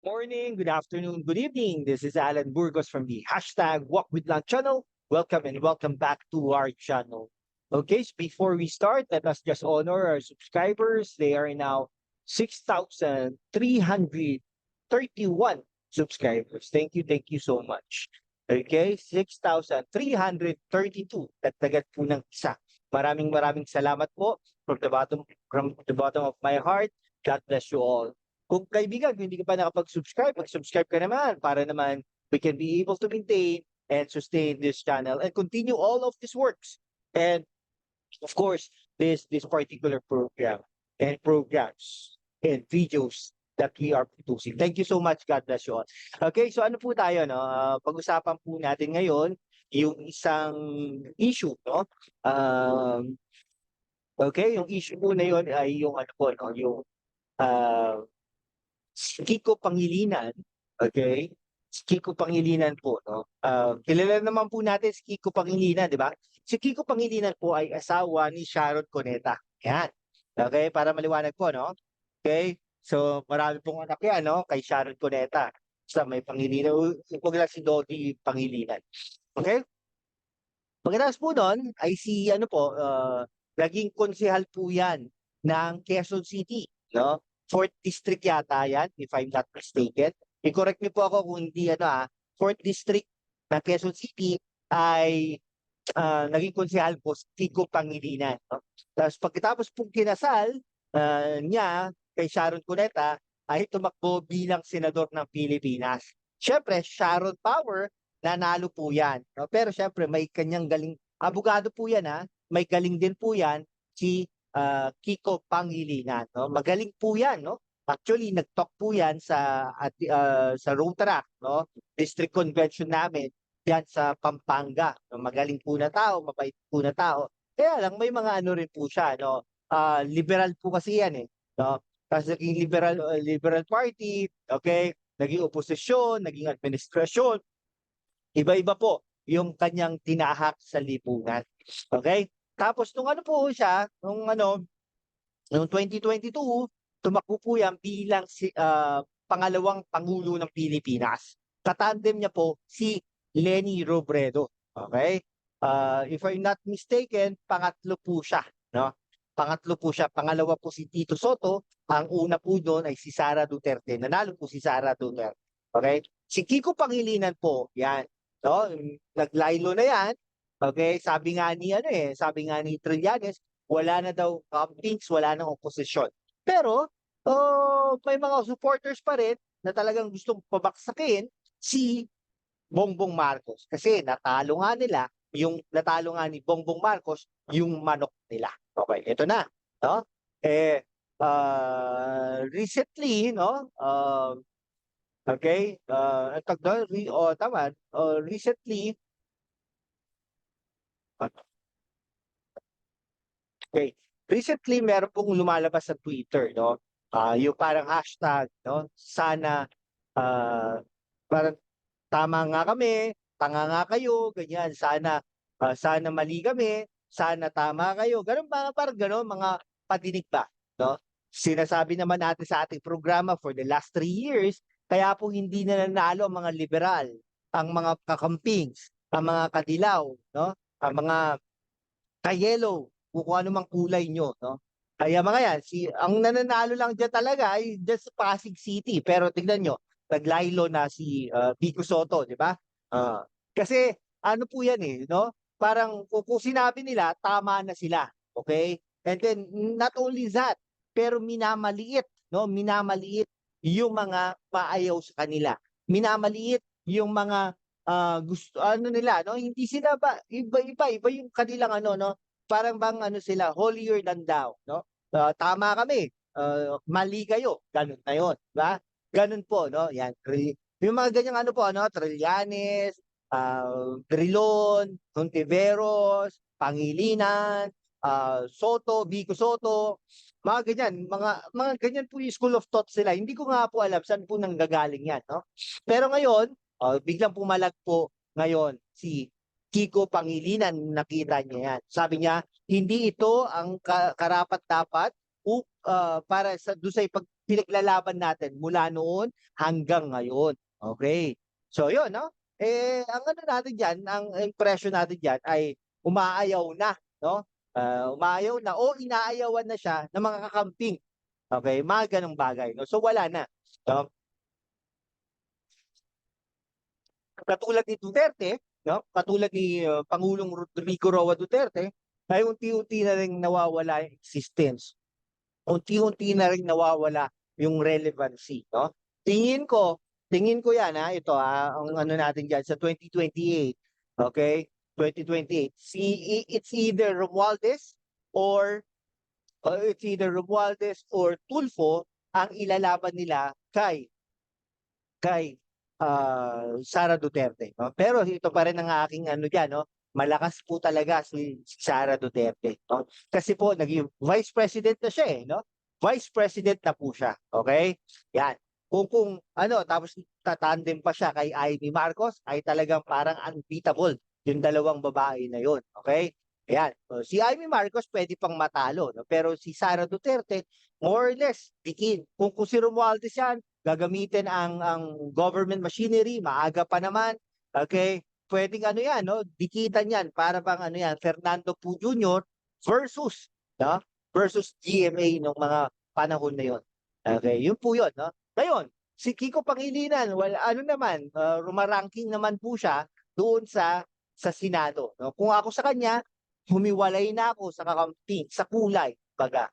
Morning, good afternoon, good evening. This is Alan Burgos from the hashtag Walk with Lunch channel. Welcome and welcome back to our channel. Okay, so before we start, let us just honor our subscribers. They are now 6,331 subscribers. Thank you so much. Okay, 6,332. Dagdagan po ng isa. Maraming salamat po from the bottom of my heart. God bless you all. Kung kaibigan, kung hindi ka pa nakapag-subscribe, mag-subscribe ka naman para naman we can be able to maintain and sustain this channel and continue all of these works. And of course, this particular program and programs and videos that we are producing. Thank you so much. God bless you all. Okay, so ano po tayo, no? Pag-usapan po natin ngayon yung isang issue, no? Okay, yung issue po na yun ay yung ano po, no? Yung uh, si Kiko Pangilinan, okay? Si Kiko Pangilinan po, no? Kilala naman po natin si Kiko Pangilinan, di ba? Si Kiko Pangilinan po ay asawa ni Sharon Cuneta. Yan. Okay, para maliwanag po, no? Okay? So, marami pong anak yan, no? Kay Sharon Cuneta. Sa may Pangilinan, huwag lang si Dodi Pangilinan. Okay? Pagkatapos po doon, ay si, ano po, naging konsehal po yan ng Quezon City, no? 4th District yata yan, if I'm not mistaken. I-correct niyo po ako kung hindi, 4th District ng Quezon City ay naging konsehal po si Kiko Pangilinan. No? Tapos pagkatapos pong kinasal niya kay Sharon Cuneta, ay tumakbo bilang senador ng Pilipinas. Siyempre, Sharon Power, nanalo po yan. No? Pero siyempre, may kanyang galing, abogado po yan, may galing din po yan si Kiko Pangilinan. No? Magaling po yan. No? Actually, nag-talk po yan sa Rotaract, no? District Convention namin, yan sa Pampanga. No? Magaling po na tao, mabait po na tao. Kaya lang, may mga ano rin po siya. No? Liberal po kasi yan. No? Tapos naging liberal party, okay? Naging oposisyon, naging administrasyon. Iba-iba po yung kanyang tinahak sa lipunan. Okay? Tapos nung ano po siya, noong 2022, tumakbo po yan bilang pangalawang pangulo ng Pilipinas. Katandem niya po si Leni Robredo. Okay? If I'm not mistaken, pangatlo po siya, no? Pangatlo po siya, pangalawa po si Tito Soto, ang una po doon ay si Sara Duterte. Nanalo po si Sara Duterte. Okay? Si Kiko Pangilinan po, yan, no? Naglaylo na yan. Okay? Sabi nga ni Trillanes, wala na daw campings, wala nang oposisyon. Pero may mga supporters pa rin na talagang gustong pabaksakin si Bongbong Marcos kasi natalo nga ni Bongbong Marcos yung manok nila. Okay, ito na, no? Recently, no? Okay, recently, okay, recently meron pong lumalabas sa Twitter, no? Yung parang hashtag, no? Sana, parang tama nga kami, tanga nga kayo, ganyan. Sana mali kami, sana tama kayo. Ganun ba, parang ganun, mga patinig ba, no? Sinasabi naman natin sa ating programa for the last 3 years, kaya po hindi na nanalo ang mga liberal, ang mga kakampings, ang mga kadilaw, no? Ang mga kayelo, kung ano mang kulay nyo, no? Kaya mga yan, ang nananalo lang dyan talaga ay just Pasig City. Pero tignan nyo, naglaylo na si Vico Soto, di ba? Kasi ano po yan no? Parang kung sinabi nila, tama na sila. Okay? And then, not only that, pero minamaliit, no? Minamaliit yung mga maayaw sa kanila. Minamaliit yung mga gusto, ano nila, no? Hindi sila iba yung kanilang no? Parang bang sila, holier than thou, no? Tama kami, mali kayo, ganun na yun, ba? Ganun po, no? Yan, yung mga ganyang po, Trillanes, Drilon, Hontiveros, Pangilinan, Soto, Vico Soto, mga ganyan, mga ganyan po yung school of thought sila. Hindi ko nga po alam saan po nanggagaling yan, no? Pero ngayon, biglang pumalag po ngayon si Kiko Pangilinan, nakita niya yan. Sabi niya, hindi ito ang karapat-dapat para sa pinaglalaban natin mula noon hanggang ngayon. Okay. So yun, no? Ang ano natin diyan, ang impression natin diyan ay umaayaw na, no? Umaayaw na o inaayawan na siya ng mga kakamping. Okay, mga ganung bagay, no? So wala na. No? Katulad ni Duterte, no? Katulad ni Pangulong Rodrigo Roa Duterte, ay unti-unti na rin nawawala yung existence. Unti-unti na rin nawawala yung relevancy, no? Tingin ko yan ha, ito ha, ang ano natin diyan sa 2028, okay? 2028. It's either Romualdez or Tulfo ang ilalaban nila kay Sara Duterte, no? Pero ito pa rin ang aking ano diyan, no? Malakas po talaga si Sara Duterte, no? Kasi po naging vice president na siya no? Vice president na po siya, okay? Yan. Kung ano tapos tatandem pa siya kay Amy Marcos ay talagang parang unbeatable yung dalawang babae na yon, okay? Yan. So, si Amy Marcos pwede pang matalo, no? Pero si Sara Duterte more or less dikin. Kung si Romualdez yan, gagamitin ang government machinery, maaga pa naman, okay? Pwedeng ano yan, no? Dikitan yan, para bang ano yan, Fernando Poe Jr. versus, no? Versus GMA nung mga panahon na yon. Okay, yun po yun, no? Ngayon, si Kiko Pangilinan, wala, ano naman, rumaranking naman po siya doon sa Senado. No? Kung ako sa kanya, humiwalay na ako sa kakamping, sa kulay, baga.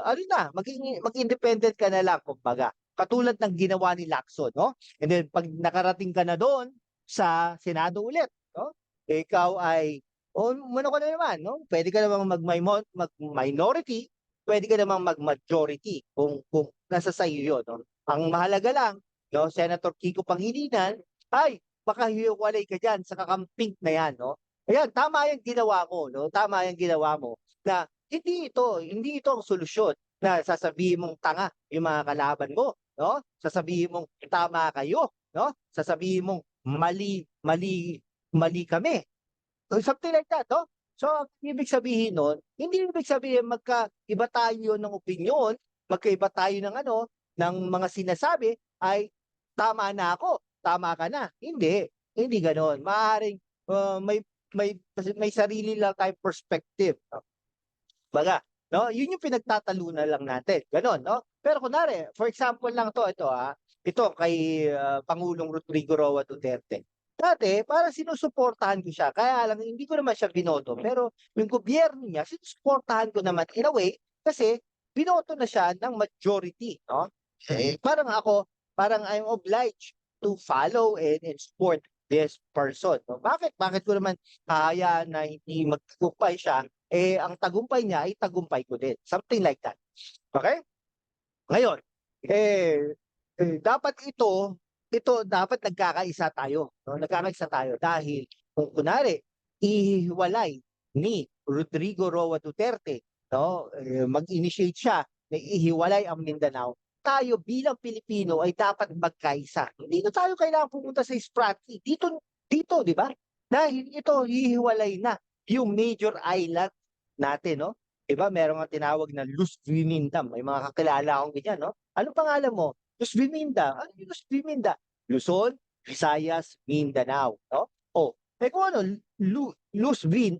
Ano na, mag-independent ka na lang, kumbaga. Katulad ng ginawa ni Lacson, no? And then pag nakarating ka na doon sa Senado ulit, no? Ikaw ay mano ka na naman, no? Pwede ka namang mag-minority, pwede ka namang mag-majority kung nasa sa iyo 'yon, no? Ang mahalaga lang, no, Senator Kiko Pangilinan, ay makahiwalay ka diyan sa kakamping na 'yan, no? Ayan, tama 'yang ginawa mo, no? Tama 'yang ginawa mo na hindi ito ang solusyon na sasabihin mong tanga yung mga kalaban mo, no? Sasabihin mong tama kayo, no? Sasabihin mong mali, mali, mali kami. So, something like that, no? So, ang ibig sabihin nun, hindi ibig sabihin magkaiba tayo ng opinyon, magkaiba tayo ng ano, ng mga sinasabi, ay tama na ako, tama ka na. Hindi ganoon. Maaaring may may sarili lang tayong perspective. No? Baga, no? Yun yung pinagtatalunan lang natin. Ganon, no? Pero kunwari, for example lang ito kay Pangulong Rodrigo Roa Duterte. Dati, parang sinusuportahan ko siya. Kaya lang, hindi ko naman siya binoto. Pero yung gobyerno niya, sinusuportahan ko naman in a way kasi binoto na siya ng majority. No? Parang I'm obliged to follow and support this person. No? Bakit ko naman kaya na hindi magtagumpay siya? Ang tagumpay niya ay tagumpay ko din. Something like that. Okay? Ngayon, dapat ito dapat nagkakaisa tayo. No? Nagkakaisa tayo dahil kung kunwari, ihiwalay ni Rodrigo Roa Duterte, no? Mag-initiate siya na ihiwalay ang Mindanao, tayo bilang Pilipino ay dapat magkaisa. Hindi na tayo kailangan pumunta sa Spratley. Dito, di ba? Dahil ito, hihiwalay na yung major island natin, no? Diba, meron nga tinawag na Luz Vimindam. May mga kakilala akong ganyan, no? Ano pangalan mo? Luz Viminda. Ano yung Luz Viminda? Luzon, Visayas, Mindanao, no? Kung ano, Luz V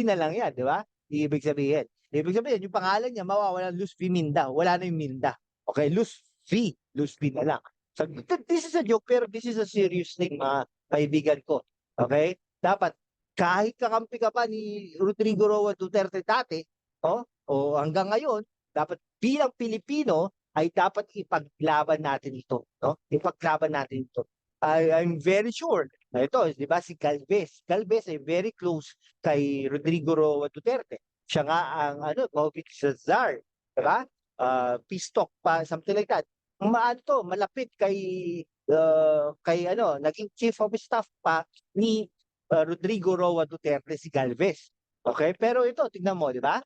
na lang yan, di ba? Ibig sabihin, yung pangalan niya, mawawala Luz Viminda. Wala na yung Minda. Okay, Luz V na lang. So, this is a joke, pero this is a serious thing, mga kaibigan ko. Okay? Dapat, kahit kakampi ka pa ni Rodrigo Roa Duterte dati, o hanggang ngayon, dapat bilang Pilipino, ay dapat ipaglaban natin ito, no? Ipaglaban natin ito. I'm very sure na ito, di ba, si Galvez. Galvez ay very close kay Rodrigo Roa Duterte. Siya nga ang Maubik Cesar, di ba? Peace talk pa, something like that. Malapit kay naging chief of staff pa ni Rodrigo Roa Duterte si Galvez. Okay? Pero ito, tingnan mo, di ba?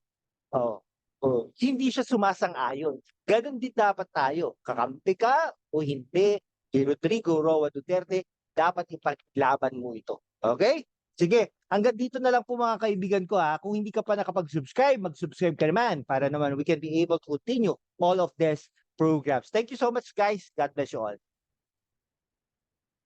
Hindi siya sumasang-ayon. Ganon din dapat tayo. Kakampi ka o hindi, kay Rodrigo Roa Duterte, dapat ipaglaban mo ito. Okay? Sige, hanggang dito na lang po mga kaibigan ko ha. Kung hindi ka pa nakapag-subscribe, mag-subscribe ka naman para naman we can be able to continue all of this programs. Thank you so much, guys. God bless you all.